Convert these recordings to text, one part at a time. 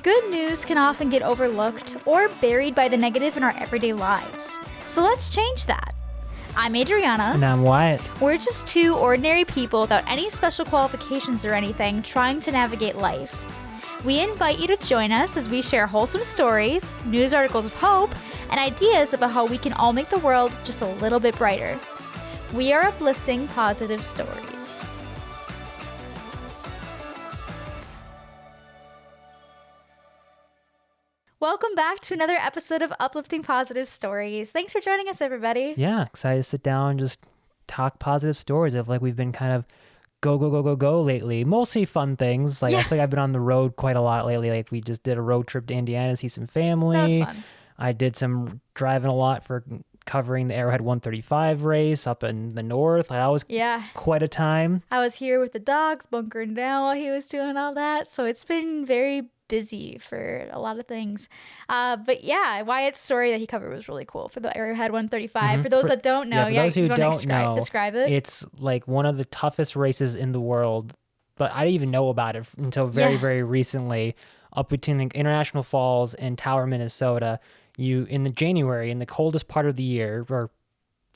Good news can often get overlooked or buried by the negative in our everyday lives. So let's change that. I'm Adrianna. And I'm Wyatt. We're just two ordinary people without any special qualifications or anything trying to navigate life. We invite you to join us as we share wholesome stories, news articles of hope, and ideas about how we can all make the world just a little bit brighter. We are uplifting positive stories. Welcome back to another episode of Uplifting Positive Stories. Thanks for joining us, everybody. Yeah, excited to sit down and just talk positive stories. I feel like we've been kind of go lately. Mostly fun things. I feel like I've been on the road quite a lot lately. Like we just did a road trip to Indiana to see some family. That was fun. I did some driving a lot for covering the Arrowhead 135 race up in the north. That was quite a time. I was here with the dogs, bunkering down while he was doing all that. So it's been very busy for a lot of things. But yeah, Wyatt's story that he covered was really cool for the Arrowhead 135. Mm-hmm. For those that don't know, for those who don't know, describe it. It's like one of the toughest races in the world, but I didn't even know about it until very recently. Up between the International Falls and Tower, Minnesota, in January, in the coldest part of the year, or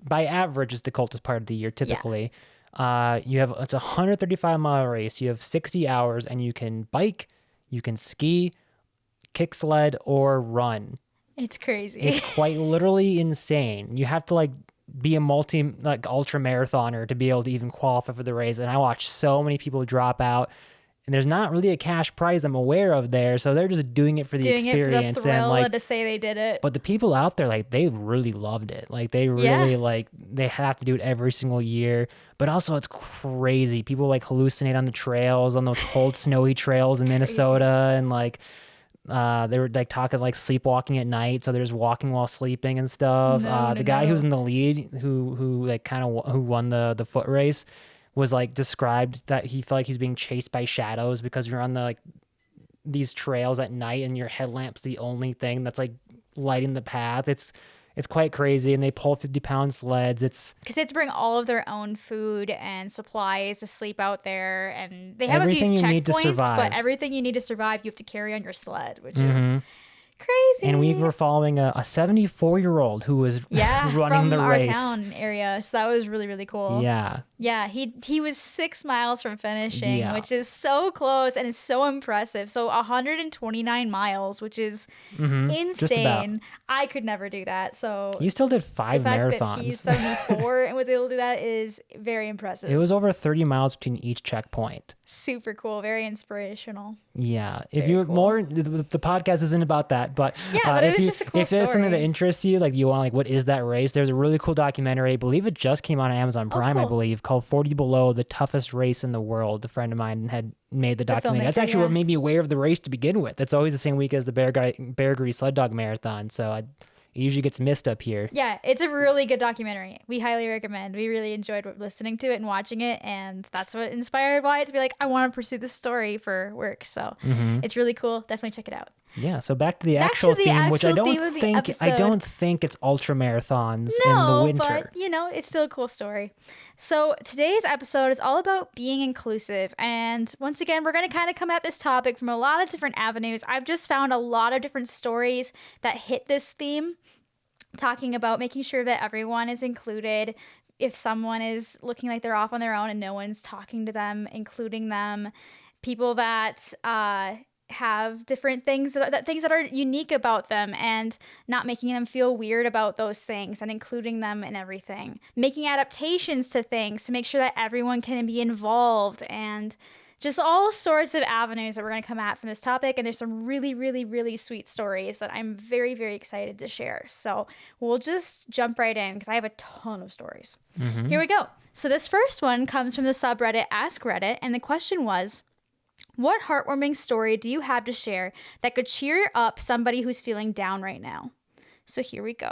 by average is the coldest part of the year typically. It's a 135-mile race. You have 60 hours, and you can bike, you can ski, kick sled, or run. It's crazy. It's quite literally insane. You have to be a ultra marathoner to be able to even qualify for the race. And I watch so many people drop out, and there's not really a cash prize I'm aware of there. So they're just doing it for the experience. It for the thrill and to say they did it. But the people out there, they really loved it. They really they have to do it every single year. But also it's crazy. People hallucinate on the trails, on those cold, snowy trails in Minnesota. And they were talking sleepwalking at night. So they're just walking while sleeping and stuff. The guy who's in the lead, who won the foot race, was described that he felt like he's being chased by shadows because you're on these trails at night and your headlamp's the only thing that's lighting the path. It's quite crazy, and they pull 50-pound sleds. It's because they have to bring all of their own food and supplies to sleep out there, and they have everything a few you checkpoints, but everything you need to survive, you have to carry on your sled, which is crazy. And we were following a 74-year-old who was running the race. From our town area, so that was really, really cool. Yeah, he was 6 miles from finishing, which is so close and it's so impressive. So 129 miles, which is insane. I could never do that. So you still did 5 marathons. That he's 74 and was able to do that is very impressive. It was over 30 miles between each checkpoint. Super cool, very inspirational. Yeah, if you're more, the podcast isn't about that, but but it was just a cool if there's something that interests you, you want what is that race? There's a really cool documentary. I believe it just came out on Amazon Prime. I believe, called 40 Below, the toughest race in the world. A friend of mine had made the documentary. That's actually what made me aware of the race to begin with. It's always the same week as the Bear Grease Sled Dog Marathon, so it usually gets missed up here. Yeah, it's a really good documentary. We highly recommend. We really enjoyed listening to it and watching it, and that's what inspired Wyatt to be I want to pursue this story for work. So it's really cool. Definitely check it out. Yeah, so back to the actual theme, which I don't think it's ultra marathons in the winter. But it's still a cool story. So today's episode is all about being inclusive, and once again, we're going to kind of come at this topic from a lot of different avenues. I've just found a lot of different stories that hit this theme, talking about making sure that everyone is included. If someone is looking like they're off on their own and no one's talking to them, including them. People that have different things that are unique about them and not making them feel weird about those things and including them in everything. Making adaptations to things to make sure that everyone can be involved, and just all sorts of avenues that we're going to come at from this topic. And there's some really, really, really sweet stories that I'm very, very excited to share. So we'll just jump right in because I have a ton of stories. Here we go. So this first one comes from the subreddit Ask Reddit, and the question was, what heartwarming story do you have to share that could cheer up somebody who's feeling down right now? So here we go.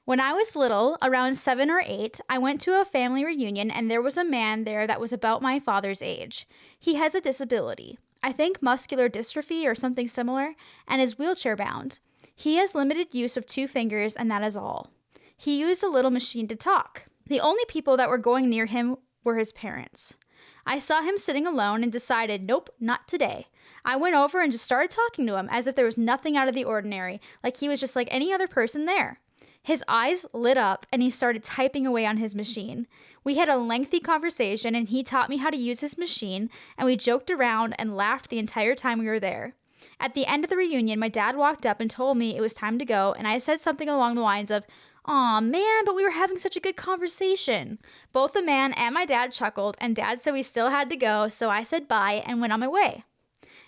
When I was little, around 7 or 8, I went to a family reunion and there was a man there that was about my father's age. He has a disability, I think muscular dystrophy or something similar, and is wheelchair bound. He has limited use of 2 fingers and that is all. He used a little machine to talk. The only people that were going near him were his parents. I saw him sitting alone and decided, nope, not today. I went over and just started talking to him as if there was nothing out of the ordinary, like he was just like any other person there. His eyes lit up and he started typing away on his machine. We had a lengthy conversation and he taught me how to use his machine, and we joked around and laughed the entire time we were there. At the end of the reunion, my dad walked up and told me it was time to go, and I said something along the lines of, "Aw, man, but we were having such a good conversation." Both the man and my dad chuckled, and Dad said we still had to go, so I said bye and went on my way.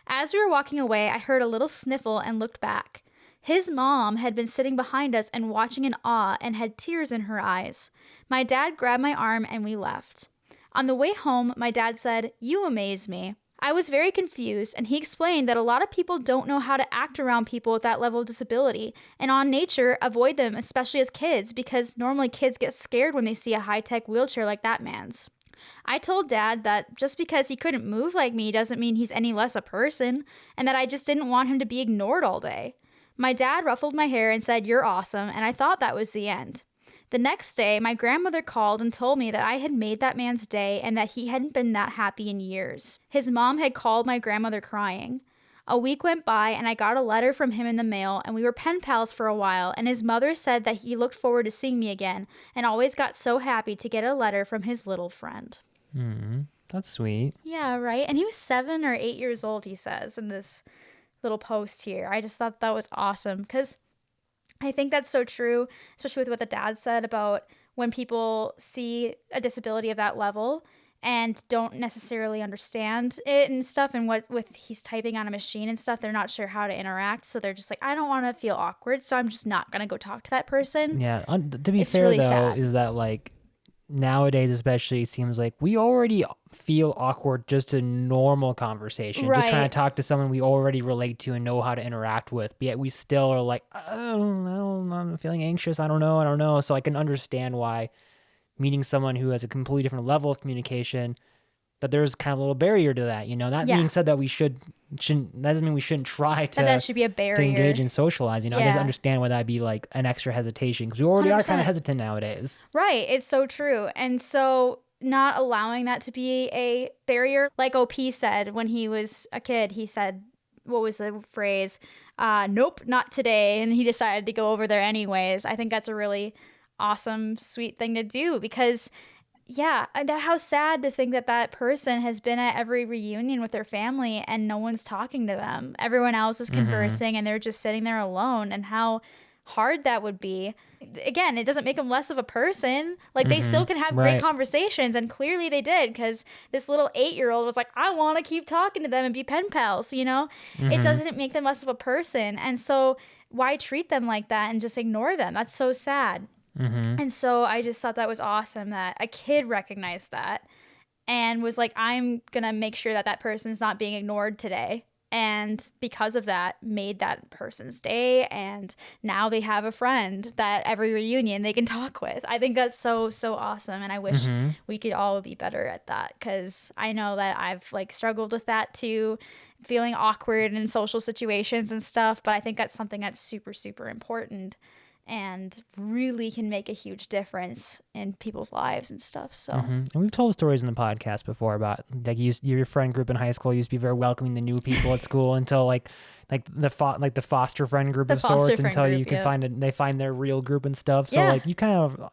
As we were walking away, I heard a little sniffle and looked back. His mom had been sitting behind us and watching in awe and had tears in her eyes. My dad grabbed my arm and we left. On the way home, my dad said, "You amaze me." I was very confused, and he explained that a lot of people don't know how to act around people with that level of disability, and on nature, avoid them, especially as kids, because normally kids get scared when they see a high-tech wheelchair like that man's. I told Dad that just because he couldn't move like me doesn't mean he's any less a person, and that I just didn't want him to be ignored all day. My dad ruffled my hair and said, "You're awesome," and I thought that was the end. The next day, my grandmother called and told me that I had made that man's day and that he hadn't been that happy in years. His mom had called my grandmother crying. A week went by and I got a letter from him in the mail, and we were pen pals for a while, and his mother said that he looked forward to seeing me again and always got so happy to get a letter from his little friend. That's sweet. Yeah, right? And he was 7 or 8 years old, he says, in this little post here. I just thought that was awesome because I think that's so true, especially with what the dad said about when people see a disability of that level and don't necessarily understand it and stuff, and what with he's typing on a machine and stuff, they're not sure how to interact, so they're just like, I don't want to feel awkward, so I'm just not going to go talk to that person. Yeah, to be It's fair really though, sad. is that like nowadays especially, it seems like we already feel awkward just in normal conversation. Just trying to Right. talk to someone we already relate to and know how to interact with. But yet we still are like, I don't know, I'm feeling anxious. I don't know. So I can understand why meeting someone who has a completely different level of communication, that there's kind of a little barrier to that. That Yeah. being said, that we shouldn't, that doesn't mean we shouldn't try That should be a barrier. to engage and socialize. I guess I Yeah. understand why that'd be like an extra hesitation, because we already are kind 100%. of hesitant nowadays. Right. It's so true. And so not allowing that to be a barrier, like OP said when he was a kid, he said, what was the phrase? Nope, not today. And he decided to go over there anyways. I think that's a really awesome, sweet thing to do, because yeah, how sad to think that that person has been at every reunion with their family and no one's talking to them. Everyone else is conversing and they're just sitting there alone, and how hard that would be. Again, it doesn't make them less of a person. Like, they still can have great Right. conversations, and clearly they did, because this little 8-year-old was like, I want to keep talking to them and be pen pals, It doesn't make them less of a person. And so why treat them like that and just ignore them? That's so sad. And so I just thought that was awesome that a kid recognized that and was like, I'm going to make sure that that person's not being ignored today. And because of that, made that person's day. And now they have a friend that every reunion they can talk with. I think that's so, so awesome. And I wish we could all be better at that, because I know that I've struggled with that too, feeling awkward in social situations and stuff. But I think that's something that's super, super important and really can make a huge difference in people's lives and stuff. So And we've told stories in the podcast before about like your friend group in high school used to be very welcoming to new people at school until like the foster friend group The of foster sorts, friend until you group, can yeah. they find their real group and stuff. So Yeah. like you kind of,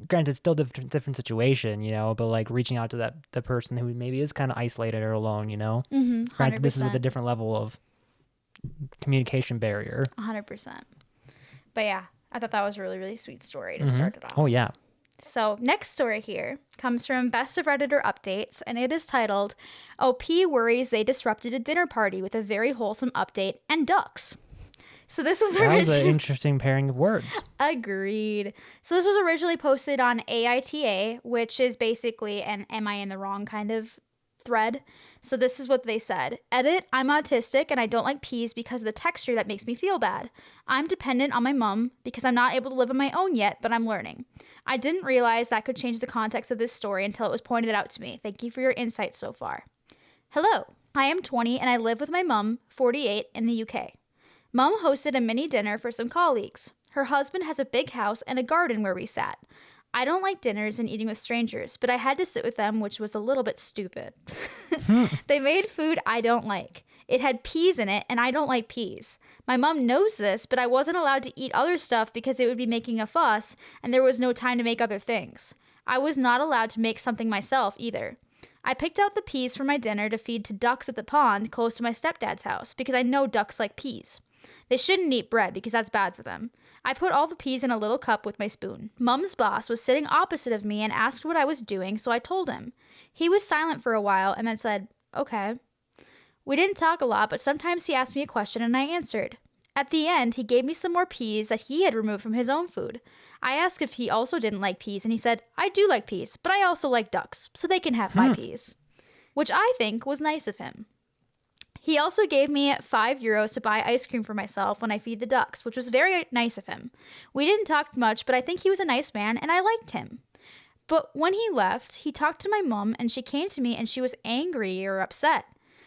granted, it's still different situation, but like reaching out to the person who maybe is kind of isolated or alone, 100%. This is with a different level of communication barrier. 100%. But yeah, I thought that was a really, really sweet story to start it off. Oh yeah. So next story here comes from Best of Redditor Updates, and it is titled, OP worries they disrupted a dinner party with a very wholesome update and ducks. So this was That was an originally... interesting pairing of words. Agreed. So this was originally posted on AITA, which is basically an am I in the wrong kind of thread. So this is what they said. Edit, I'm autistic and I don't like peas because of the texture that makes me feel bad. I'm dependent on my mom because I'm not able to live on my own yet, but I'm learning. I didn't realize that could change the context of this story until it was pointed out to me. Thank you for your insight so far. Hello, I am 20 and I live with my mom, 48, in the UK. Mom hosted a mini dinner for some colleagues. Her husband has a big house and a garden where we sat. I don't like dinners and eating with strangers, but I had to sit with them, which was a little bit stupid. They made food I don't like. It had peas in it, and I don't like peas. My mom knows this, but I wasn't allowed to eat other stuff because it would be making a fuss, and there was no time to make other things. I was not allowed to make something myself either. I picked out the peas for my dinner to feed to ducks at the pond close to my stepdad's house because I know ducks like peas. They shouldn't eat bread because that's bad for them. I put all the peas in a little cup with my spoon. Mom's boss was sitting opposite of me and asked what I was doing, so I told him. He was silent for a while and then said, "Okay." We didn't talk a lot, but sometimes he asked me a question and I answered. At the end, he gave me some more peas that he had removed from his own food. I asked if he also didn't like peas, and he said, "I do like peas, but I also like ducks, so they can have my peas," which I think was nice of him. He also gave me €5 to buy ice cream for myself when I feed the ducks, which was very nice of him. We didn't talk much, but I think he was a nice man, and I liked him. But when he left, he talked to my mom, and she came to me, and she was angry or upset.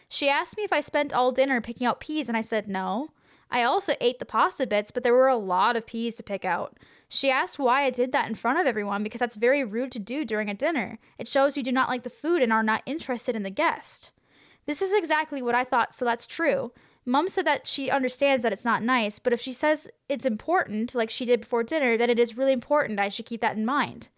She asked me if I spent all dinner picking out peas, and I said no. I also ate the pasta bits, but there were a lot of peas to pick out. She asked why I did that in front of everyone because that's very rude to do during a dinner. It shows you do not like the food and are not interested in the guest. This is exactly what I thought, so that's true. Mom said that she understands that it's not nice, but if she says it's important, like she did before dinner, then it is really important. I should keep that in mind.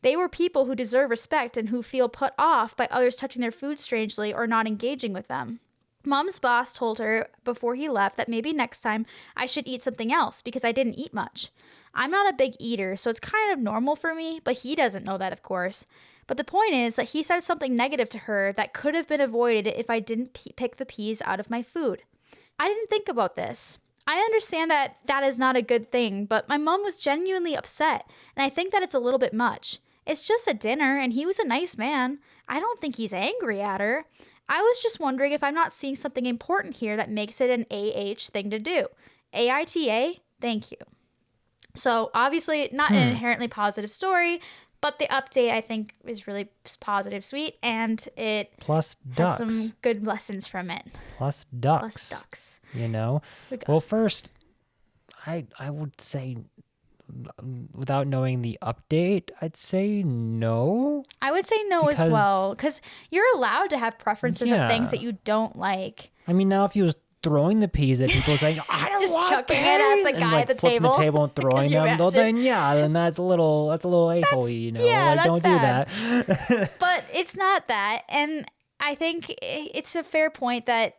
They were people who deserve respect and who feel put off by others touching their food strangely or not engaging with them. Mom's boss told her before he left that maybe next time I should eat something else because I didn't eat much. I'm not a big eater, so it's kind of normal for me, but he doesn't know that, of course. But the point is that he said something negative to her that could have been avoided if I didn't pick the peas out of my food. I didn't think about this. I understand that that is not a good thing, but my mom was genuinely upset, and I think that it's a little bit much. It's just a dinner, and he was a nice man. I don't think he's angry at her. I was just wondering if I'm not seeing something important here that makes it an AH thing to do. AITA, thank you. So obviously not an inherently positive story, but the update I think is really positive, sweet, and it plus has ducks. some good lessons from it. Plus ducks. Plus ducks. You know? Well, first, I would say, without knowing the update, I'd say no. I would say no as well, because you're allowed to have preferences of things that you don't like. I mean, now if you was throwing the peas at people saying, "I don't just want chucking peas," it at the guy at the flipping table. the table and throwing them, well, then that's a little a-hole, you know? Yeah, like, that's don't bad. do that. But it's not that, and I think it's a fair point that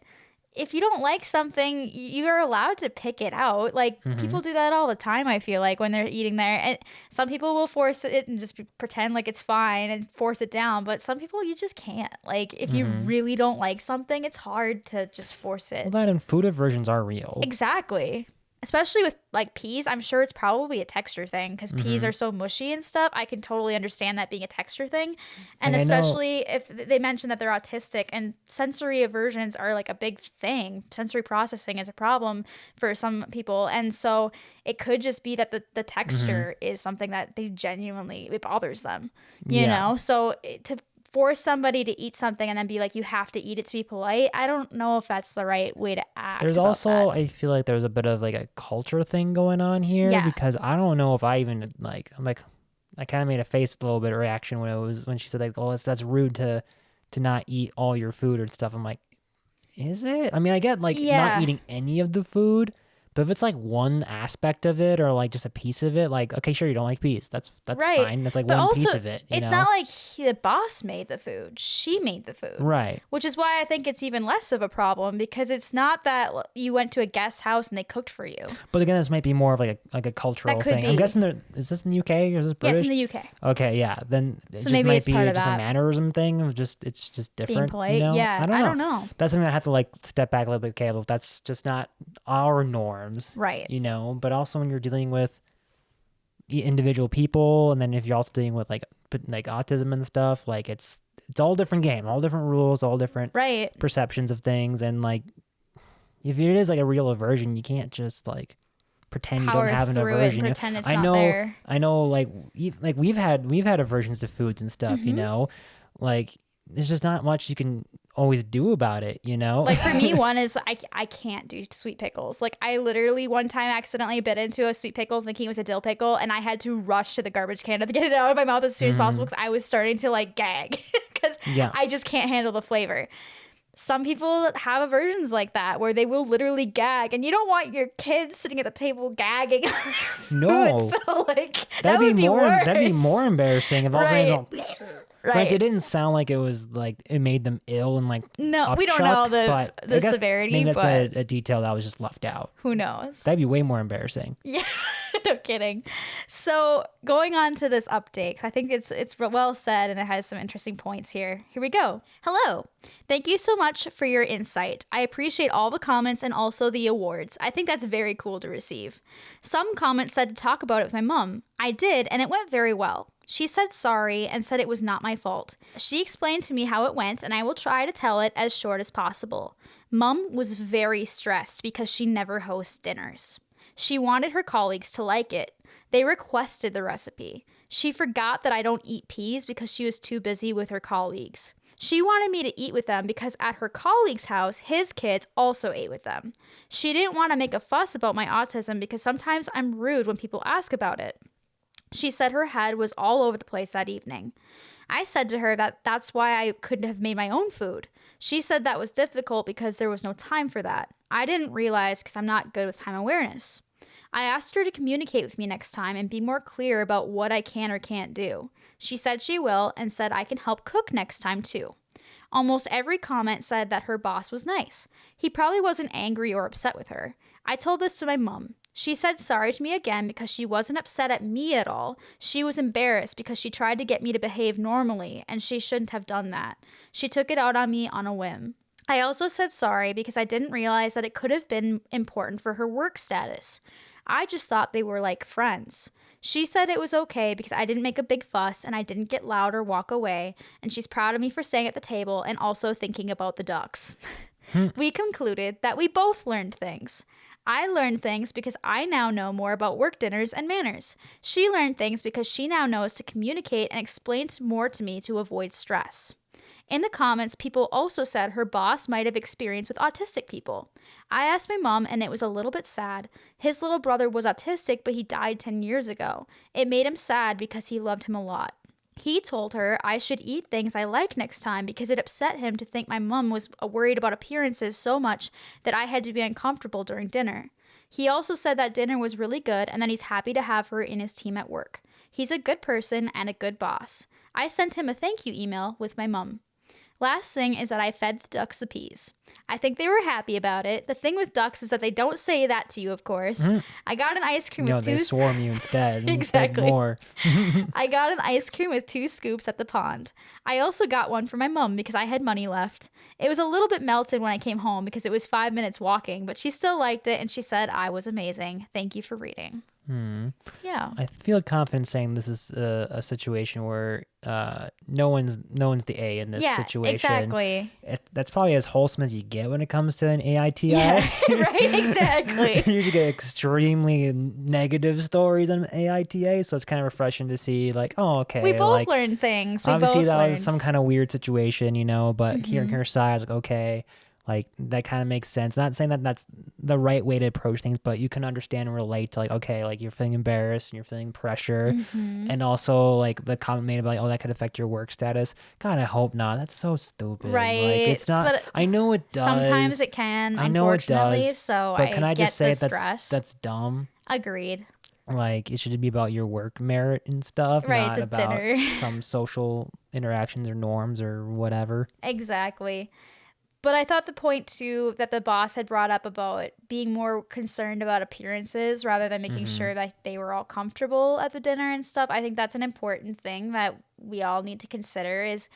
if you don't like something, you're allowed to pick it out. Like, people do that all the time, I feel like, when they're eating there. And some people will force it and just pretend like it's fine and force it down. But some people, you just can't. Like, if you really don't like something, it's hard to just force it. Well, that and food aversions are real. Exactly. Especially with like peas, I'm sure it's probably a texture thing because peas are so mushy and stuff. I can totally understand that being a texture thing. And especially if they mention that they're autistic, and sensory aversions are like a big thing. Sensory processing is a problem for some people. And so it could just be that the texture is something that they genuinely, it bothers them, you know? So to force somebody to eat something and then be like, you have to eat it to be polite, I don't know if that's the right way to act. There's also, I feel like there's a bit of like a culture thing going on here because I don't know if I even I kind of made a face a little bit of reaction when she said like, "Oh, that's rude to not eat all your food or stuff." I'm like, is it? I mean, I get like not eating any of the food, but if it's like one aspect of it or like just a piece of it, like, okay, sure, you don't like peas. That's right. Fine. That's like but one piece of it. It's not like the boss made the food. She made the food. Right. Which is why I think it's even less of a problem because it's not that you went to a guest house and they cooked for you. But again, this might be more of like a cultural thing. I'm guessing is this in the UK or is this British? Yeah, it's in the UK. Okay, yeah. Then it just maybe might it's be part of just that. a mannerism thing of it's just different. Being polite. You know? Yeah. I don't know. That's something I have to like step back a little bit. Okay, well, that's just not our norms. Right. You know, but also when you're dealing with individual people, and then if you're also dealing with like autism and stuff, like it's all different game, all different rules, all different perceptions of things, and like if it is like a real aversion, you can't just like pretend you don't have an aversion. Pretend it's not there. I know, like we've had aversions to foods and stuff. You know, like there's just not much you can always do about it, you know? Like for me, one is I can't do sweet pickles. Like I literally one time accidentally bit into a sweet pickle thinking it was a dill pickle, and I had to rush to the garbage can to get it out of my mouth as soon as possible because I was starting to like gag because I just can't handle the flavor. Some people have aversions like that where they will literally gag, and you don't want your kids sitting at the table gagging on their food. No. So like that would be more worse. that'd be more embarrassing if all of a sudden it's all Right. Granted, it didn't sound like it was like it made them ill and like No, we don't know but the I guess severity. Maybe but that's a detail that was just left out. who knows? That'd be way more embarrassing. Yeah, no kidding. So going on to this update, 'cause I think it's well said and it has some interesting points here. Here we go. Hello. Thank you so much for your insight. I appreciate all the comments and also the awards. I think that's very cool to receive. Some comments said to talk about it with my mom. I did, and it went very well. She said sorry and said it was not my fault. She explained to me how it went, and I will try to tell it as short as possible. Mom was very stressed because she never hosts dinners. She wanted her colleagues to like it. They requested the recipe. She forgot that I don't eat peas because she was too busy with her colleagues. She wanted me to eat with them because at her colleague's house, his kids also ate with them. She didn't want to make a fuss about my autism because sometimes I'm rude when people ask about it. She said her head was all over the place that evening. I said to her that that's why I couldn't have made my own food. She said that was difficult because there was no time for that. I didn't realize because I'm not good with time awareness. I asked her to communicate with me next time and be more clear about what I can or can't do. She said she will and said I can help cook next time too. Almost every comment said that her boss was nice. He probably wasn't angry or upset with her. I told this to my mom. She said sorry to me again because she wasn't upset at me at all. She was embarrassed because she tried to get me to behave normally, and she shouldn't have done that. She took it out on me on a whim. I also said sorry because I didn't realize that it could have been important for her work status. I just thought they were like friends. She said it was okay because I didn't make a big fuss and I didn't get loud or walk away, and she's proud of me for staying at the table and also thinking about the ducks. We concluded that we both learned things. I learned things because I now know more about work dinners and manners. She learned things because she now knows to communicate and explain more to me to avoid stress. In the comments, people also said her boss might have experience with autistic people. I asked my mom, and it was a little bit sad. His little brother was autistic, but he died 10 years ago. It made him sad because he loved him a lot. He told her I should eat things I like next time because it upset him to think my mom was worried about appearances so much that I had to be uncomfortable during dinner. He also said that dinner was really good and that he's happy to have her in his team at work. He's a good person and a good boss. I sent him a thank you email with my mom. Last thing is that I fed the ducks the peas. I think they were happy about it. The thing with ducks is that they don't say that to you, of course. I got an ice cream with they swarm you instead. Exactly. More. I got an ice cream with 2 scoops at the pond. I also got one for my mom because I had money left. It was a little bit melted when I came home because it was 5 minutes walking, but she still liked it and she said I was amazing. Thank you for reading. Yeah. I feel confident saying this is a situation where no one's the A in this situation. Exactly. That's probably as wholesome as you get when it comes to an AITI. Yeah, right, exactly. You usually get extremely negative stories on AITA, so it's kind of refreshing to see like, oh, okay. We both learned things. Obviously, that was some kind of weird situation, but hearing her side, I was like, okay. Like, that kind of makes sense. Not saying that that's the right way to approach things, but you can understand and relate to, like, okay, like, you're feeling embarrassed and you're feeling pressure. And also, like, the comment made about, like, oh, that could affect your work status. God, I hope not. That's so stupid. Right. Like, it's not. But I know it does. Sometimes it can, I know it unfortunately, does. so but can I just say that's dumb? Agreed. Like, it should be about your work merit and stuff, right, not it's a about dinner. some social interactions or norms or whatever. Exactly. But I thought the point, too, that the boss had brought up about being more concerned about appearances rather than making sure that they were all comfortable at the dinner and stuff. I think that's an important thing that we all need to consider is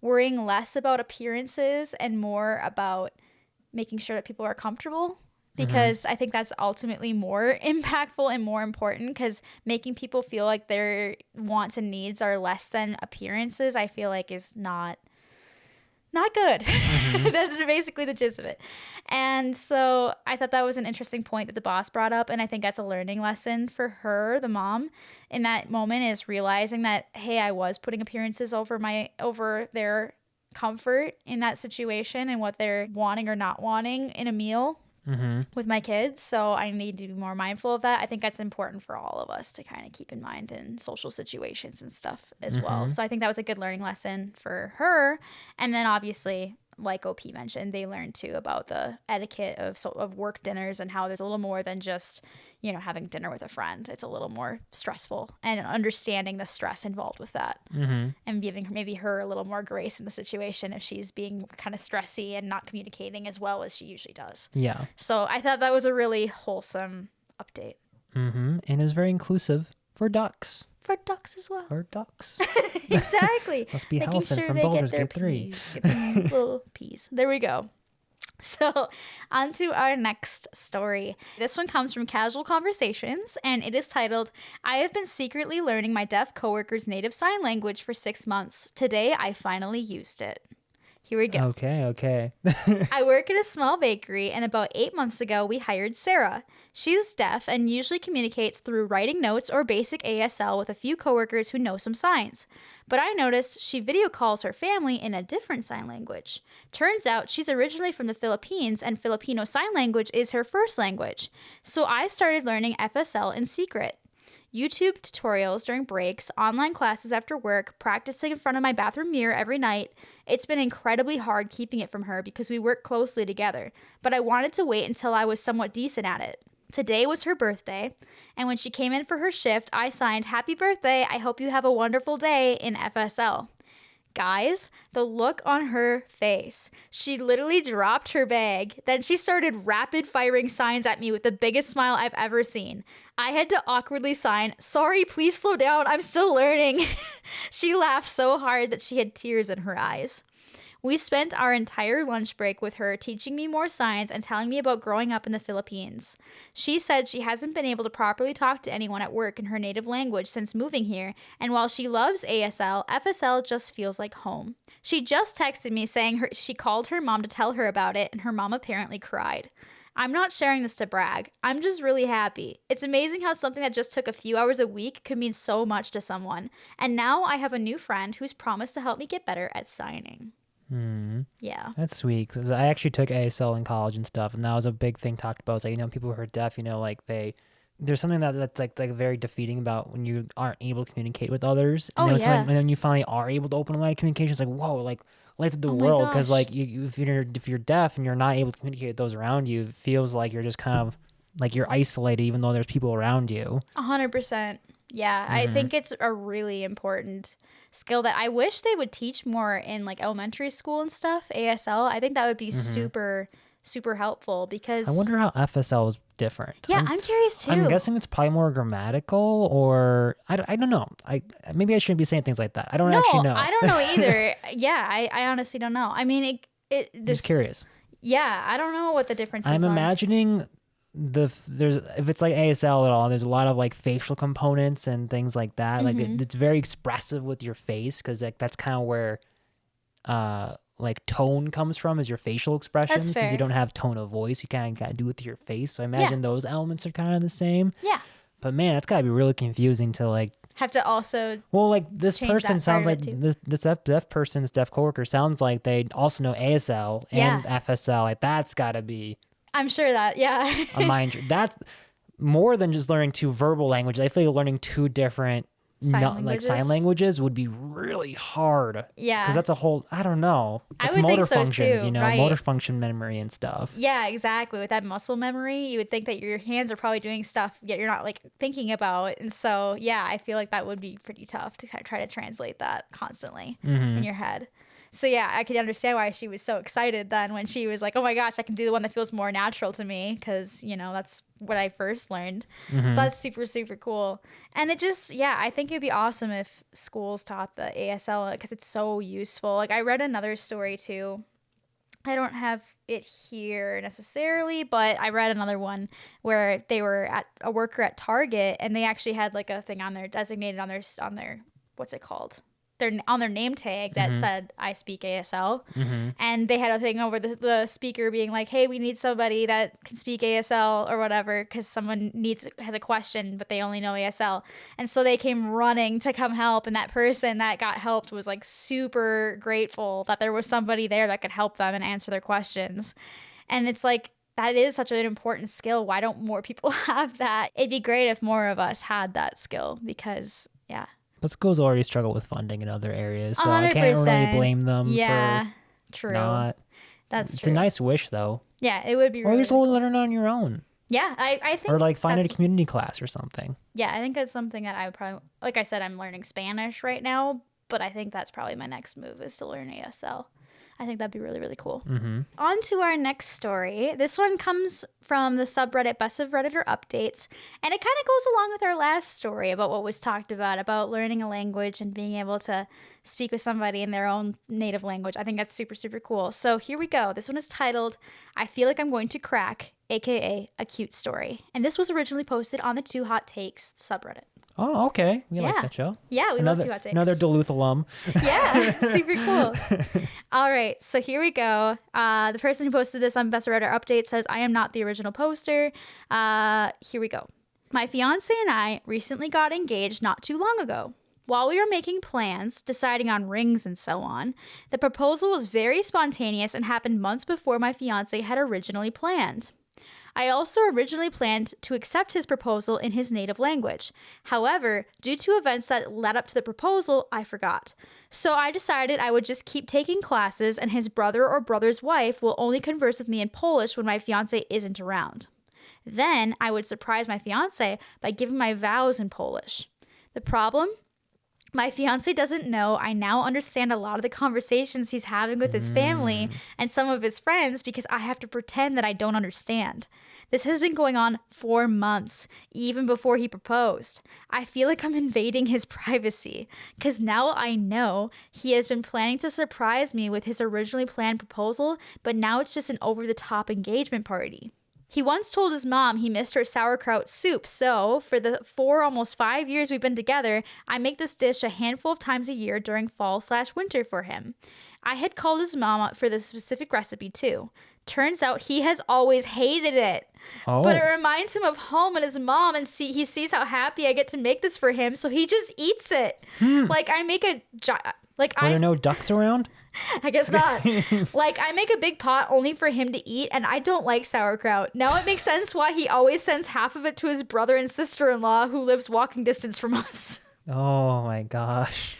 worrying less about appearances and more about making sure that people are comfortable. Because I think that's ultimately more impactful and more important because making people feel like their wants and needs are less than appearances, I feel like is not good. That's basically the gist of it. And so I thought that was an interesting point that the boss brought up. And I think that's a learning lesson for her, the mom, in that moment is realizing that, hey, I was putting appearances over their comfort in that situation and what they're wanting or not wanting in a meal. With my kids, so I need to be more mindful of that. I think that's important for all of us to kind of keep in mind in social situations and stuff as well. So I think that was a good learning lesson for her. And then obviously like OP mentioned, they learn too about the etiquette of work dinners and how there's a little more than just, you know, having dinner with a friend. It's a little more stressful, and understanding the stress involved with that, and giving maybe her a little more grace in the situation if she's being kind of stressy and not communicating as well as she usually does. Yeah. So I thought that was a really wholesome update. And it was very inclusive for ducks. For ducks as well. For ducks. Exactly. Must be Making Halcyon sure from they Baldur's get their Gate 3. peas. Get some little peas. There we go. So, on to our next story. This one comes from Casual Conversations, and it is titled, I have been secretly learning my deaf coworker's native sign language for 6 months. Today, I finally used it. Here we go. Okay. I work at a small bakery, and about 8 months ago, we hired Sarah. She's deaf and usually communicates through writing notes or basic ASL with a few coworkers who know some signs. But I noticed she video calls her family in a different sign language. Turns out she's originally from the Philippines, and Filipino Sign Language is her first language. So I started learning FSL in secret. YouTube tutorials during breaks, online classes after work, practicing in front of my bathroom mirror every night. It's been incredibly hard keeping it from her because we work closely together, but I wanted to wait until I was somewhat decent at it. Today was her birthday, and when she came in for her shift, I signed, "Happy birthday, I hope you have a wonderful day," in FSL. Guys, the look on her face. She literally dropped her bag. Then she started rapid firing signs at me with the biggest smile I've ever seen. I had to awkwardly sign, "Sorry, please slow down, I'm still learning." She laughed so hard that she had tears in her eyes. We spent our entire lunch break with her teaching me more signs and telling me about growing up in the Philippines. She said she hasn't been able to properly talk to anyone at work in her native language since moving here, and while she loves ASL, FSL just feels like home. She just texted me saying she called her mom to tell her about it, and her mom apparently cried. I'm not sharing this to brag. I'm just really happy. It's amazing how something that just took a few hours a week could mean so much to someone. And now I have a new friend who's promised to help me get better at signing. Yeah. That's sweet, because I actually took ASL in college and stuff, and that was a big thing talked about. It's like, you know, people who are deaf, you know, like there's something that's like very defeating about when you aren't able to communicate with others. And Oh, yeah. And then you finally are able to open a line of communication. It's like, whoa, like lights of the world, because like if you're deaf and you're not able to communicate with those around you, it feels like you're just kind of like you're isolated, even though there's people around you. 100%. Yeah, I think it's a really important skill that I wish they would teach more in like elementary school and stuff. ASL, I think that would be super helpful, because I wonder how FSL is different. Yeah, I'm curious too. I'm guessing it's probably more grammatical, or I don't know. Maybe I shouldn't be saying things like that. I don't actually know. I don't know either. Yeah, I honestly don't know. I mean, I'm just curious. Yeah, I don't know what the differences are. I'm imagining if it's like ASL at all, there's a lot of like facial components and things like that. Like it's very expressive with your face, because like that's kind of where like tone comes from, is your facial expression. Since you don't have tone of voice, you kind of got to do it with your face. So I imagine those elements are kind of the same. Yeah. But man, that's gotta be really confusing to like have to also like this person sounds like this deaf person's deaf coworker sounds like they also know ASL and FSL. Like that's gotta be, I'm sure that a mind. That's more than just learning two verbal languages. I feel like learning two different sign languages would be really hard. Yeah, because that's a whole, I don't know. It's motor functions, you know, right? Motor function memory and stuff. Yeah, exactly. With that muscle memory, you would think that your hands are probably doing stuff yet you're not like thinking about. And so, yeah, I feel like that would be pretty tough to try to translate that constantly in your head. So yeah, I could understand why she was so excited then when she was like, "Oh my gosh, I can do the one that feels more natural to me," because, you know, that's what I first learned. So that's super cool. And it just, I think it'd be awesome if schools taught the ASL, because it's so useful. Like I read another story too. I don't have it here necessarily, but I read another one where they were at a worker at Target, and they actually had like a thing on their designated on their what's it called? On their name tag that said, "I speak ASL." And they had a thing over the speaker being like, "Hey, we need somebody that can speak ASL or whatever, because someone has a question, but they only know ASL." And so they came running to come help. And that person that got helped was like super grateful that there was somebody there that could help them and answer their questions. And it's like, that is such an important skill. Why don't more people have that? It'd be great if more of us had that skill, because But schools already struggle with funding in other areas, so 100%. I can't really blame them for True. not. That's It's true. a nice wish, though. Yeah, it would be Or really, you just really cool. learn it on your own. Yeah, I think. Or like find a that's- community class or something. Yeah, I think that's something that I would probably, like I said, I'm learning Spanish right now, but I think that's probably my next move is to learn ASL. I think that'd be really, really cool. Mm-hmm. On to our next story. This one comes from the subreddit Best of Redditor Updates, and it kind of goes along with our last story about what was talked about learning a language and being able to speak with somebody in their own native language. I think that's super, super cool. So here we go. This one is titled, I Feel Like I'm Going to Crack, aka A Cute Story. And this was originally posted on the Two Hot Takes subreddit. Oh, okay. We like Yeah. that show. Yeah, we love Two Hot Takes. Another Duluth alum. Yeah, super cool. All right, so here we go. The person who posted this on Best of Redditor Update says, I am not the original poster. Here we go. My fiance and I recently got engaged not too long ago. While we were making plans, deciding on rings and so on, the proposal was very spontaneous and happened months before my fiance had originally planned. I also originally planned to accept his proposal in his native language. However, due to events that led up to the proposal, I forgot. So I decided I would just keep taking classes and his brother or brother's wife will only converse with me in Polish when my fiance isn't around. Then I would surprise my fiance by giving my vows in Polish. The problem? My fiance doesn't know I now understand a lot of the conversations he's having with his family and some of his friends because I have to pretend that I don't understand. This has been going on for months, even before he proposed. I feel like I'm invading his privacy because now I know he has been planning to surprise me with his originally planned proposal, but now it's just an over-the-top engagement party. He once told his mom he missed her sauerkraut soup, so for the almost 5 years we've been together, I make this dish a handful of times a year during fall/winter for him. I had called his mom for this specific recipe too. Turns out he has always hated it. Oh. But it reminds him of home and his mom, and he sees how happy I get to make this for him, so he just eats it. Like I make a... Were there no ducks around? I guess not. Like, I make a big pot only for him to eat, and I don't like sauerkraut. Now it makes sense why he always sends half of it to his brother and sister-in-law who lives walking distance from us. Oh my gosh.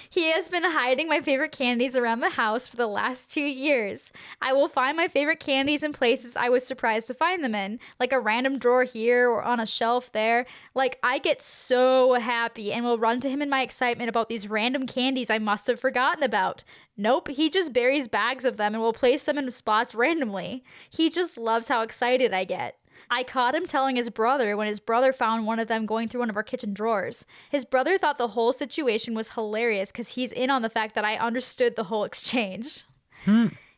He has been hiding my favorite candies around the house for the last 2 years. I will find my favorite candies in places I was surprised to find them in, like a random drawer here or on a shelf there. Like, I get so happy and will run to him in my excitement about these random candies I must have forgotten about. Nope, he just buries bags of them and will place them in spots randomly. He just loves how excited I get. I caught him telling his brother when his brother found one of them going through one of our kitchen drawers. His brother thought the whole situation was hilarious because he's in on the fact that I understood the whole exchange.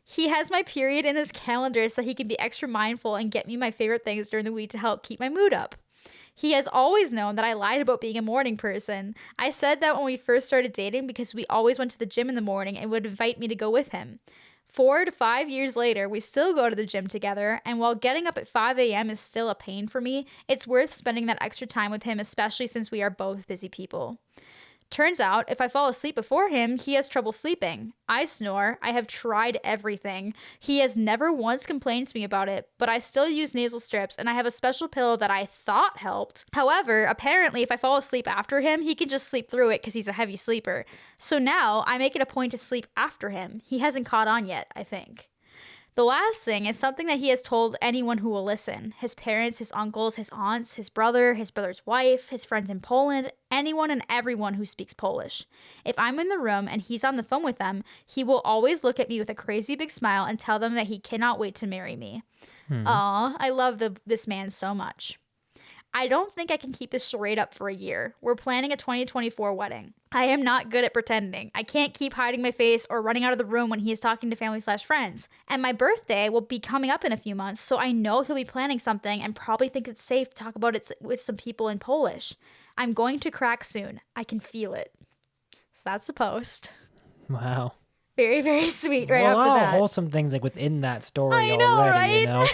He has my period in his calendar so he can be extra mindful and get me my favorite things during the week to help keep my mood up. He has always known that I lied about being a morning person. I said that when we first started dating because we always went to the gym in the morning and would invite me to go with him. 4 to 5 years later, we still go to the gym together, and while getting up at 5 a.m. is still a pain for me, it's worth spending that extra time with him, especially since we are both busy people. Turns out, if I fall asleep before him, he has trouble sleeping. I snore. I have tried everything. He has never once complained to me about it, but I still use nasal strips, and I have a special pillow that I thought helped. However, apparently, if I fall asleep after him, he can just sleep through it because he's a heavy sleeper. So now, I make it a point to sleep after him. He hasn't caught on yet, I think. The last thing is something that he has told anyone who will listen. His parents, his uncles, his aunts, his brother's wife, his friends in Poland, anyone and everyone who speaks Polish. If I'm in the room and he's on the phone with them, he will always look at me with a crazy big smile and tell them that he cannot wait to marry me. Aw, I love this man so much. I don't think I can keep this charade up for a year. We're planning a 2024 wedding. I am not good at pretending. I can't keep hiding my face or running out of the room when he is talking to family/friends. And my birthday will be coming up in a few months, so I know he'll be planning something and probably think it's safe to talk about it with some people in Polish. I'm going to crack soon. I can feel it. So that's the post. Wow. Very, very sweet right A after lot that. of wholesome things like within that story I know, already, right? you know?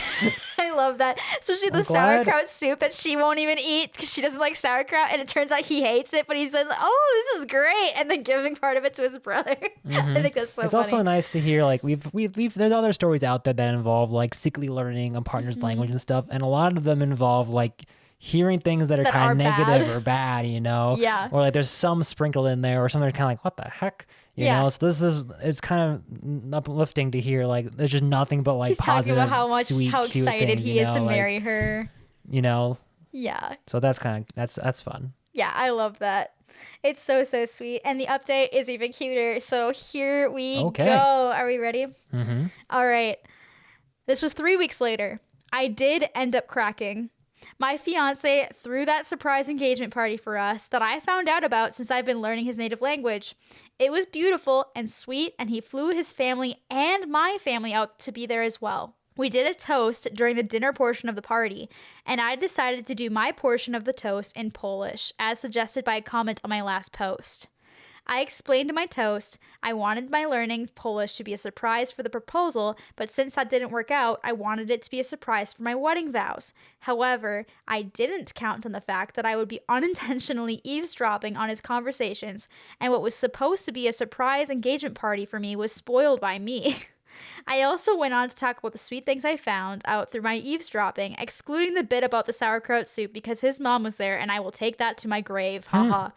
I love that. Especially the glad- sauerkraut soup that she won't even eat because she doesn't like sauerkraut, and it turns out he hates it, but he's like, oh, this is great, and then giving part of it to his brother. I think that's so It's funny. also nice to hear like we've there's other stories out there that involve like sickly learning a partner's language and stuff, and a lot of them involve like hearing things that are kind of negative or bad, you know? Yeah. Or like there's some sprinkled in there or something kind of like, what the heck? You know? So it's kind of uplifting to hear like there's just nothing but like he's positive, talking about sweet, how cute excited things, he is to marry her. You know? Yeah. So that's that's fun. Yeah, I love that. It's so sweet. And the update is even cuter. So here we go. Are we ready? Mm-hmm. All right. This was 3 weeks later. I did end up cracking. My fiance threw that surprise engagement party for us that I found out about since I've been learning his native language. It was beautiful and sweet, and he flew his family and my family out to be there as well. We did a toast during the dinner portion of the party, and I decided to do my portion of the toast in Polish, as suggested by a comment on my last post. I explained in my toast I wanted my learning Polish to be a surprise for the proposal, but since that didn't work out, I wanted it to be a surprise for my wedding vows. However, I didn't count on the fact that I would be unintentionally eavesdropping on his conversations, and what was supposed to be a surprise engagement party for me was spoiled by me. I also went on to talk about the sweet things I found out through my eavesdropping, excluding the bit about the sauerkraut soup because his mom was there and I will take that to my grave, haha.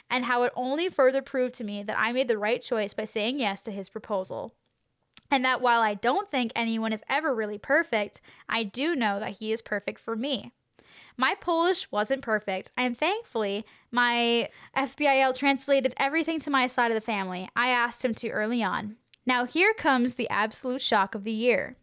And how it only further proved to me that I made the right choice by saying yes to his proposal. And that while I don't think anyone is ever really perfect, I do know that he is perfect for me. My Polish wasn't perfect, and thankfully, my FBIL translated everything to my side of the family. I asked him to early on. Now here comes the absolute shock of the year.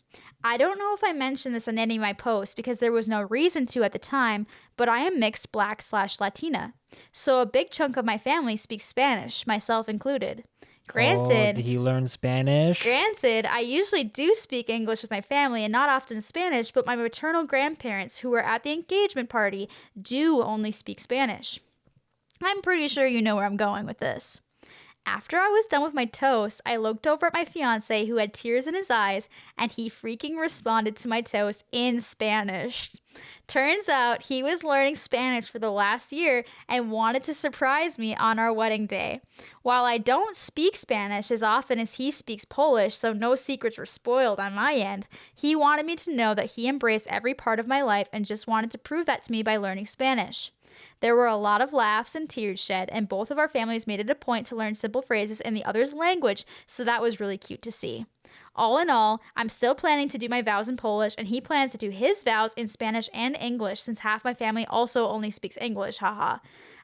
I don't know if I mentioned this in any of my posts because there was no reason to at the time, but I am mixed black/Latina. So a big chunk of my family speaks Spanish, myself included. Granted, did he learn Spanish? Granted, I usually do speak English with my family and not often Spanish, but my maternal grandparents who were at the engagement party do only speak Spanish. I'm pretty sure you know where I'm going with this. After I was done with my toast, I looked over at my fiance who had tears in his eyes, and he freaking responded to my toast in Spanish. Turns out he was learning Spanish for the last year and wanted to surprise me on our wedding day. While I don't speak Spanish as often as he speaks Polish, so no secrets were spoiled on my end, he wanted me to know that he embraced every part of my life and just wanted to prove that to me by learning Spanish. There were a lot of laughs and tears shed, and both of our families made it a point to learn simple phrases in the other's language, so that was really cute to see. All in all, I'm still planning to do my vows in Polish, and he plans to do his vows in Spanish and English since half my family also only speaks English, haha.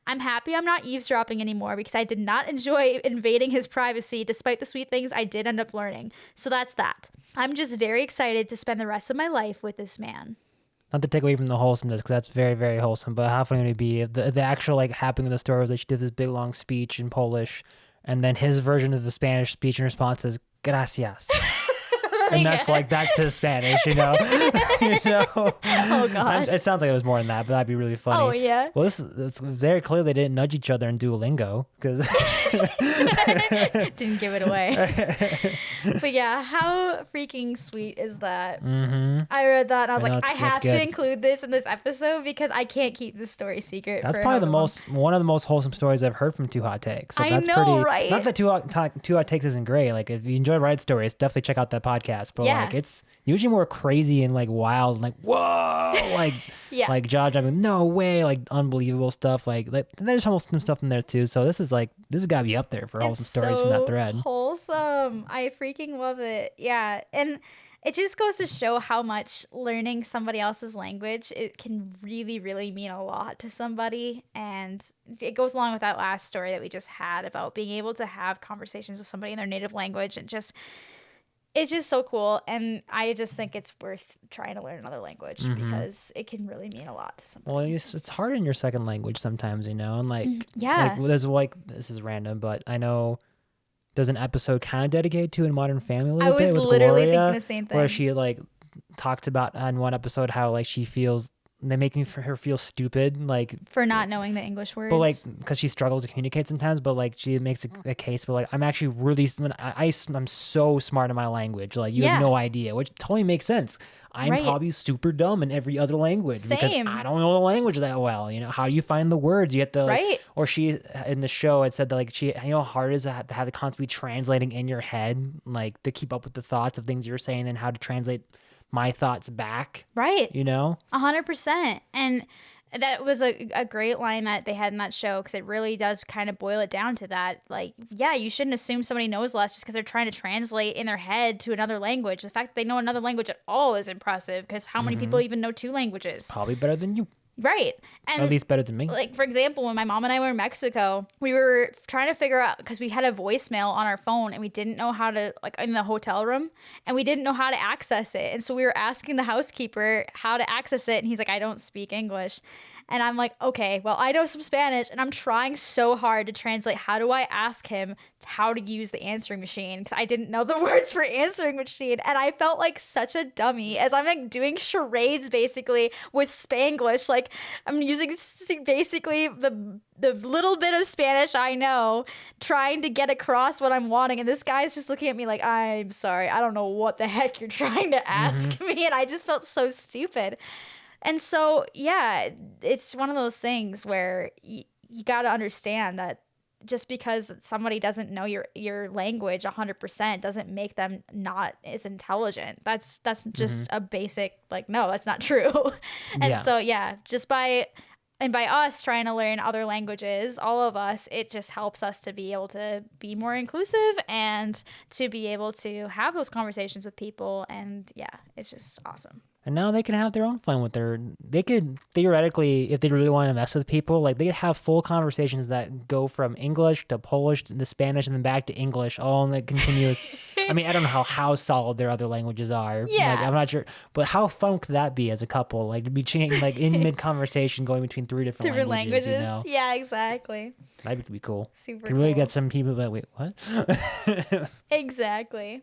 I'm happy I'm not eavesdropping anymore because I did not enjoy invading his privacy despite the sweet things I did end up learning. So that's that. I'm just very excited to spend the rest of my life with this man. Not to take away from the wholesomeness, because that's very, very wholesome, but how funny would it be if the actual like happening of the story was that she did this big long speech in Polish, and then his version of the Spanish speech in response is gracias. And that's like, that's his Spanish, you know? You know? Oh, God. It sounds like it was more than that, but that'd be really funny. Oh, yeah. Well, it's very clear they didn't nudge each other in Duolingo, because... Didn't give it away. But yeah, how freaking sweet is that? Mm-hmm. I read that and I was like, I have good. to include this in this episode because I can't keep this story secret. That's probably one of the most wholesome stories I've heard from Two Hot Takes. So I that's know, pretty, right? Not that Two Hot Takes isn't great. Like, if you enjoy Riot Stories, definitely check out that podcast. But like, it's usually more crazy and like wild and like, whoa, like, like jaw dropping, no way, like unbelievable stuff. Like there's wholesome stuff in there too. So this has got to be up there for wholesome stories from that thread. Wholesome. I freaking love it. Yeah. And it just goes to show how much learning somebody else's language, it can really, really mean a lot to somebody. And it goes along with that last story that we just had about being able to have conversations with somebody in their native language, and just, it's just so cool. And I just think it's worth trying to learn another language because it can really mean a lot to somebody. Well, it's hard in your second language sometimes, you know, and like, yeah, like, there's like, this is random, but I know there's an episode kind of dedicated to In Modern Family. I was literally Gloria, thinking the same thing. Where she like talked about in one episode how like she feels, they make her feel stupid, like for not knowing the English words. But like, because she struggles to communicate sometimes, but like she makes a case, but like, I'm actually really, I'm so smart in my language. Like you have no idea, which totally makes sense. I'm probably super dumb in every other language because I don't know the language that well. You know, how do you find the words? You have to, like, or she in the show had said that like you know how hard it is to have to constantly translating in your head, like to keep up with the thoughts of things you're saying and how to translate my thoughts back. Right. You know? 100%. And That was a great line that they had in that show, because it really does kind of boil it down to that. Like, yeah, you shouldn't assume somebody knows less just because they're trying to translate in their head to another language. The fact that they know another language at all is impressive, because how many people even know 2 languages? Probably better than you. Right. And at least better than me. Like, for example, when my mom and I were in Mexico, we were trying to figure out, because we had a voicemail on our phone and we didn't know how to, like, in the hotel room, and we didn't know how to access it. And so we were asking the housekeeper how to access it. And he's like, I don't speak English. And I'm like, okay, well, I know some Spanish, and I'm trying so hard to translate. How do I ask him how to use the answering machine? Because I didn't know the words for answering machine. And I felt like such a dummy as I'm like doing charades basically with Spanglish. Like, I'm using basically the little bit of Spanish I know, trying to get across what I'm wanting. And this guy's just looking at me like, I'm sorry, I don't know what the heck you're trying to ask me. And I just felt so stupid. And so, yeah, it's one of those things where you got to understand that just because somebody doesn't know your language 100% doesn't make them not as intelligent. That's just a basic, like, no, that's not true. And so, yeah, just by us trying to learn other languages, all of us, it just helps us to be able to be more inclusive and to be able to have those conversations with people. And yeah, it's just awesome. And now they can have their own fun with they could theoretically, if they really want to mess with people, like they could have full conversations that go from English to Polish to Spanish and then back to English, all in the continuous. I mean, I don't know how solid their other languages are. Yeah. Like, I'm not sure, but how fun could that be as a couple? Like to be changing, like in mid conversation, going between 3 different languages. You know? Yeah, exactly. That'd be cool. Super cool. Really cool. get some people that, wait, what? Exactly.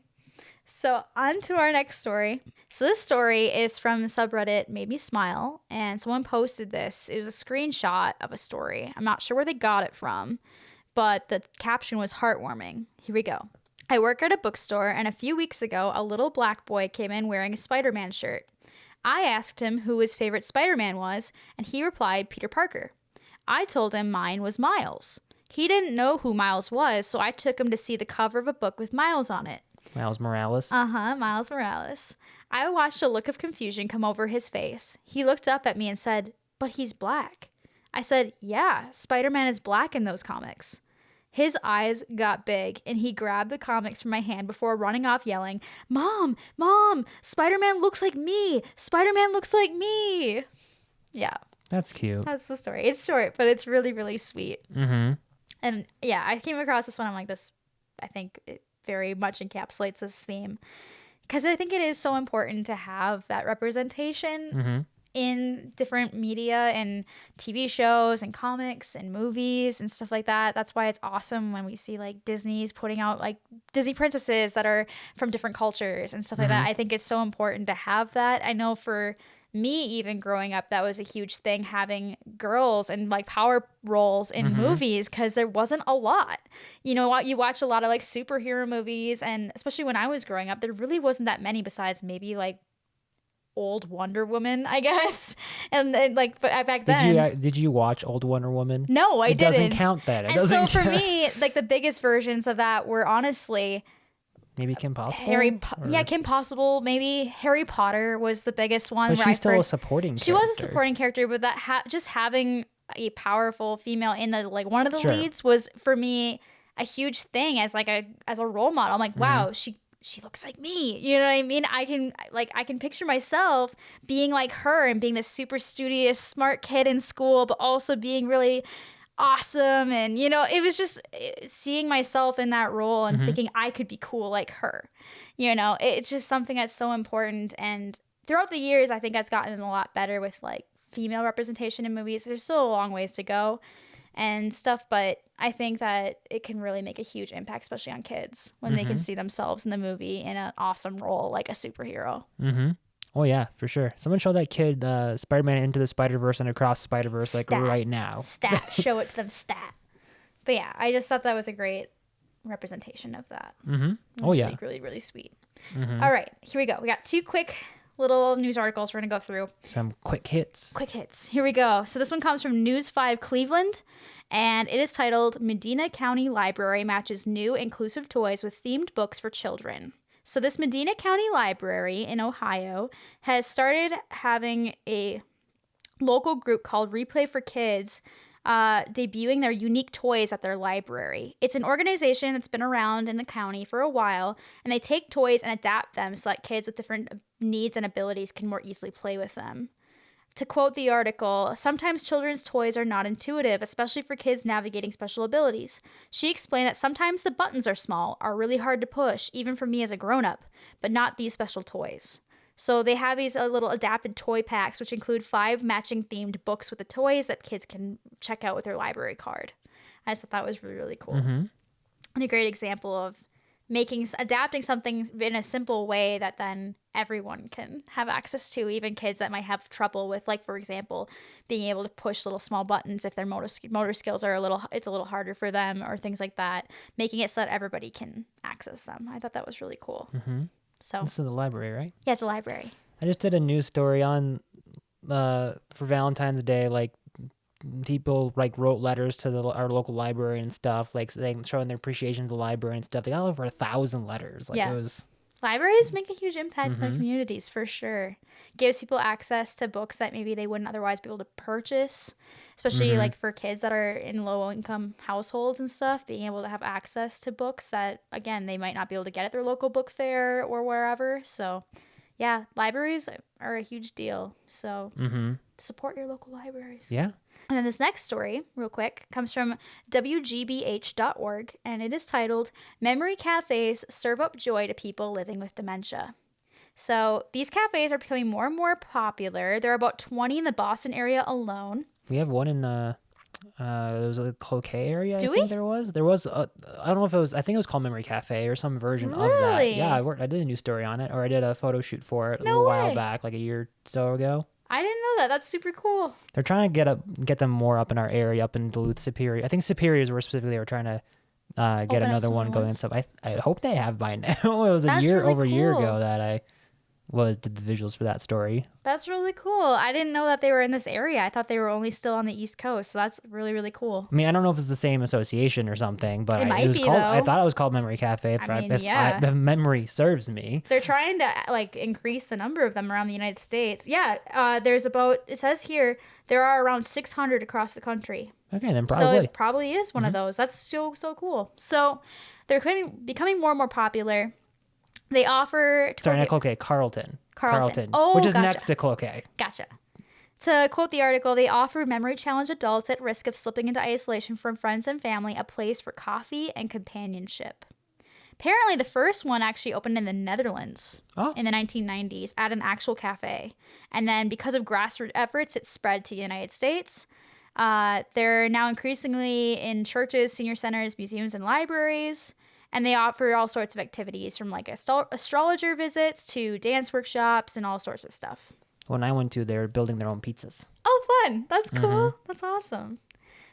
So on to our next story. So this story is from the subreddit Made Me Smile, and someone posted this. It was a screenshot of a story. I'm not sure where they got it from, but the caption was heartwarming. Here we go. I work at a bookstore, and a few weeks ago, a little black boy came in wearing a Spider-Man shirt. I asked him who his favorite Spider-Man was, and he replied Peter Parker. I told him mine was Miles. He didn't know who Miles was, so I took him to see the cover of a book with Miles on it. Miles Morales. Miles Morales. I watched a look of confusion come over his face. He looked up at me and said, "But he's black." I said, "Yeah, Spider-Man is black in those comics." His eyes got big, and he grabbed the comics from my hand before running off yelling, Mom, Spider-Man looks like me! Spider-Man looks like me!" Yeah. That's cute. That's the story. It's short, but it's really, really sweet. Mm-hmm. And yeah, I came across this one. I'm like, I think it very much encapsulates this theme, because I think it is so important to have that representation in different media and TV shows and comics and movies and stuff like that. That's why it's awesome when we see like Disney's putting out like Disney princesses that are from different cultures and stuff like that. I think it's so important to have that. I know for me, even growing up, that was a huge thing, having girls and like power roles in movies, because there wasn't a lot. You know what? You watch a lot of like superhero movies, and especially when I was growing up, there really wasn't that many besides maybe like old Wonder Woman, I guess. And like, but back then, did you watch Old Wonder Woman? No, I didn't. It doesn't count that. And so for me, like the biggest versions of that were honestly maybe Kim Possible. Kim Possible. Maybe Harry Potter was the biggest one. But she's still a supporting character. She was a supporting character, but that just having a powerful female in the like one of the leads was for me a huge thing as a role model. I'm like, wow, she looks like me. You know what I mean? I can picture myself being like her and being this super studious, smart kid in school, but also being really awesome. And, you know, it was just seeing myself in that role and thinking I could be cool like her. You know, it's just something that's so important. And throughout the years, I think that's gotten a lot better with like female representation in movies. There's still a long ways to go and stuff, but I think that it can really make a huge impact, especially on kids, when they can see themselves in the movie in an awesome role like a superhero. Oh yeah, for sure. Someone show that kid Spider-Man Into the Spider-Verse and Across the Spider-Verse like right now. Show it to them stat. But yeah, I just thought that was a great representation of that. Oh yeah. Really, really, really sweet. All right, here we go. We got 2 quick little news articles we're going to go through. Some quick hits. Here we go. So this one comes from News 5 Cleveland, and it is titled Medina County Library Matches New Inclusive Toys with Themed Books for Children. So this Medina County Library in Ohio has started having a local group called Replay for Kids debuting their unique toys at their library. It's an organization that's been around in the county for a while, and they take toys and adapt them so that kids with different needs and abilities can more easily play with them. To quote the article, sometimes children's toys are not intuitive, especially for kids navigating special abilities. She explained that sometimes the buttons are small, are really hard to push, even for me as a grown-up, but not these special toys. So they have these little adapted toy packs, which include 5 matching themed books with the toys that kids can check out with their library card. I just thought that was really, really cool. Mm-hmm. And a great example of adapting something in a simple way that then everyone can have access to, even kids that might have trouble with, like, for example, being able to push little small buttons if their motor skills are a little harder for them, or things like that, making it so that everybody can access them. I thought that was really cool. Mm-hmm. So this is the library, right? Yeah, it's a library. I just did a news story on for Valentine's Day, like people like wrote letters to our local library and stuff, like showing their appreciation of the library and stuff. They got over 1,000 letters. Like, it was. Libraries make a huge impact in their communities, for sure. Gives people access to books that maybe they wouldn't otherwise be able to purchase, especially like for kids that are in low-income households and stuff, being able to have access to books that, again, they might not be able to get at their local book fair or wherever. So, yeah, libraries are a huge deal. So support your local libraries. Yeah. And then this next story, real quick, comes from WGBH.org, and it is titled, Memory Cafes Serve Up Joy to People Living with Dementia. So these cafes are becoming more and more popular. There are about 20 in the Boston area alone. We have one in there was a Cloquet area. Do I we? think there was I don't know if it was, I think it was called Memory Cafe or some version of that. Really? Yeah, I did a news story on it, or I did a photo shoot for it a little while back, like a year or so ago. I didn't know that. That's super cool. They're trying to get them more up in our area, up in Duluth, Superior. I think Superior is where specifically they were trying to get another one going and stuff. I hope they have by now. It was a year ago that I did the visuals for that story. That's really cool. I didn't know that they were in this area. I thought they were only still on the East Coast. So that's really, really cool. I mean, I don't know if it's the same association or something, but it was called. I thought it was called Memory Cafe. If memory serves me, they're trying to like increase the number of them around the United States. Yeah, there's it says here there are around 600 across the country. Okay, then probably. So it probably is one of those. That's so cool. So they're becoming more and more popular. They offer... Sorry, not Cloquet, Carlton. Oh, which is next to Cloquet. Gotcha. To quote the article, they offer memory-challenged adults at risk of slipping into isolation from friends and family a place for coffee and companionship. Apparently, the first one actually opened in the Netherlands in the 1990s at an actual cafe. And then because of grassroots efforts, it spread to the United States. They're now increasingly in churches, senior centers, museums, and libraries. And they offer all sorts of activities, from like astrologer visits to dance workshops and all sorts of stuff. When I went to, they were building their own pizzas. Oh, fun. That's cool. That's awesome.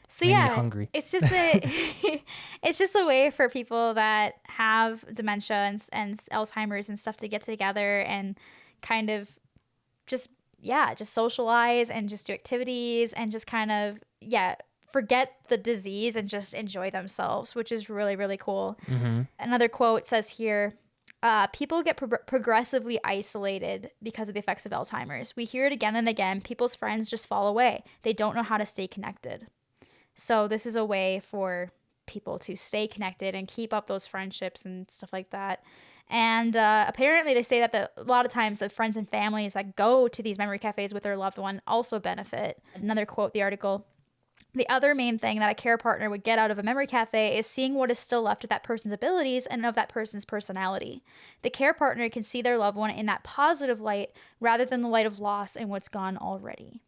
So made me hungry. It's just a way for people that have dementia and Alzheimer's and stuff to get together and kind of just socialize and just do activities and just kind of, forget the disease and just enjoy themselves, which is really, really cool. Another quote says here, people get progressively isolated because of the effects of Alzheimer's. We hear it again and again. People's friends just fall away. They don't know how to stay connected. So this is a way for people to stay connected and keep up those friendships and stuff like that. And apparently they say that a lot of times the friends and families that go to these memory cafes with their loved one also benefit. Another quote, the article, the other main thing that a care partner would get out of a memory cafe is seeing what is still left of that person's abilities and of that person's personality. The care partner can see their loved one in that positive light rather than the light of loss and what's gone already.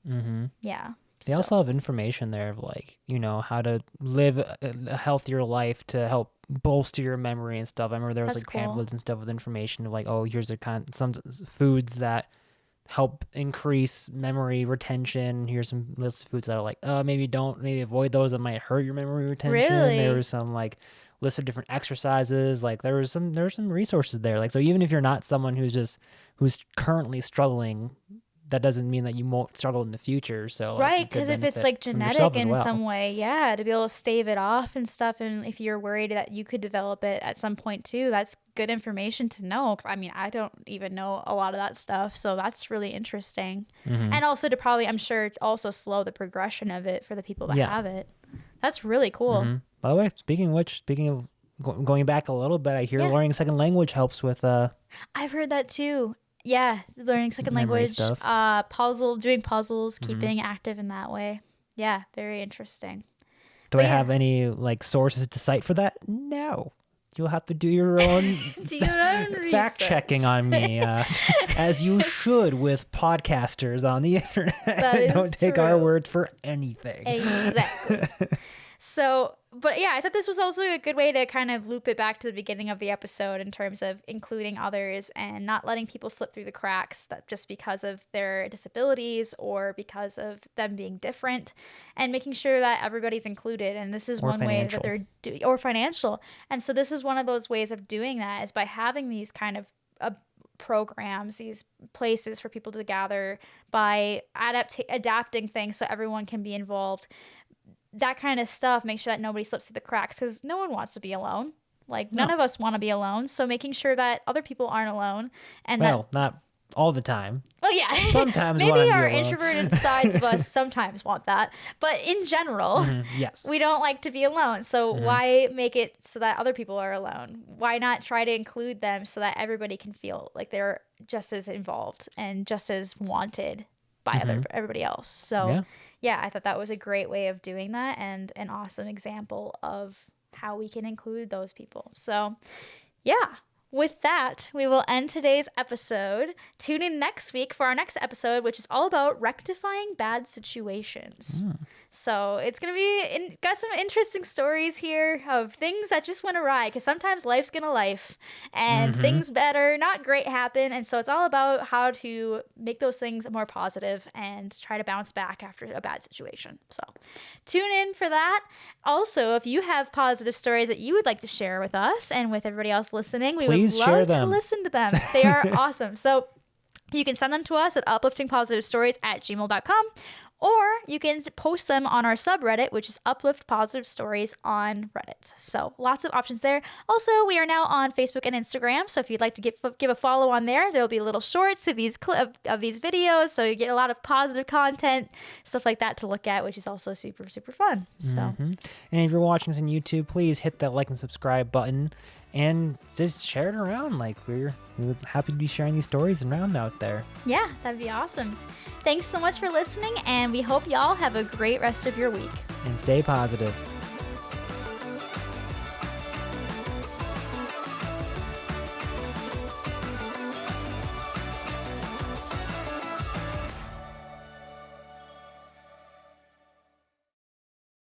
Yeah. They also have information there of like, how to live a healthier life to help bolster your memory and stuff. I remember there was pamphlets and stuff with information of like, oh, here's some foods that help increase memory retention. Here's some lists of foods that are like, maybe avoid those that might hurt your memory retention. Really? There was some like list of different exercises. Like there were some resources there. Like, so even if you're not someone who's currently struggling that doesn't mean that you won't struggle in the future. So right, because if it's like genetic in some way, yeah, to be able to stave it off and stuff, and if you're worried that you could develop it at some point too, that's good information to know. Because I mean, I don't even know a lot of that stuff, so that's really interesting. And also to probably, I'm sure, also slow the progression of it for the people that have it. That's really cool. By the way, speaking of going back a little bit, I hear learning a second language helps with I've heard that too. Yeah, learning second language, doing puzzles, keeping active in that way. Yeah, very interesting. Do I have any like sources to cite for that? No. You'll have to do your own fact checking on me, as you should with podcasters on the internet. Don't take our word for anything. Exactly. So, but yeah, I thought this was also a good way to kind of loop it back to the beginning of the episode in terms of including others and not letting people slip through the cracks that just because of their disabilities or because of them being different, and making sure that everybody's included. And this is one way that they're doing, or financial. And so this is one of those ways of doing that, is by having these kind of programs, these places for people to gather, by adapting things so everyone can be involved. That kind of stuff makes sure that nobody slips through the cracks, because no one wants to be alone. Like, none of us want to be alone. So making sure that other people aren't alone. And not all the time. Well, yeah. Sometimes maybe our introverted sides of us sometimes want that. But in general, yes, we don't like to be alone. So why make it so that other people are alone? Why not try to include them so that everybody can feel like they're just as involved and just as wanted by everybody else? So yeah, I thought that was a great way of doing that, and an awesome example of how we can include those people. So yeah, with that, we will end today's episode. Tune in next week for our next episode, which is all about rectifying bad situations. So it's going to be, got some interesting stories here of things that just went awry, because sometimes life's going to life, and things not great happen. And so it's all about how to make those things more positive and try to bounce back after a bad situation. So tune in for that. Also, if you have positive stories that you would like to share with us and with everybody else listening, we would love to listen to them. They are awesome. So you can send them to us at upliftingpositivestories@gmail.com, or you can post them on our subreddit, which is Uplift Positive Stories on Reddit. So lots of options there. Also, we are now on Facebook and Instagram. So if you'd like to give a follow on there, there'll be little shorts of these of these videos. So you get a lot of positive content, stuff like that to look at, which is also super, super fun. So, and if you're watching this on YouTube, please hit that like and subscribe button. And just share it around. Like, we're happy to be sharing these stories around out there. Yeah, that'd be awesome. Thanks so much for listening, and we hope y'all have a great rest of your week. And stay positive.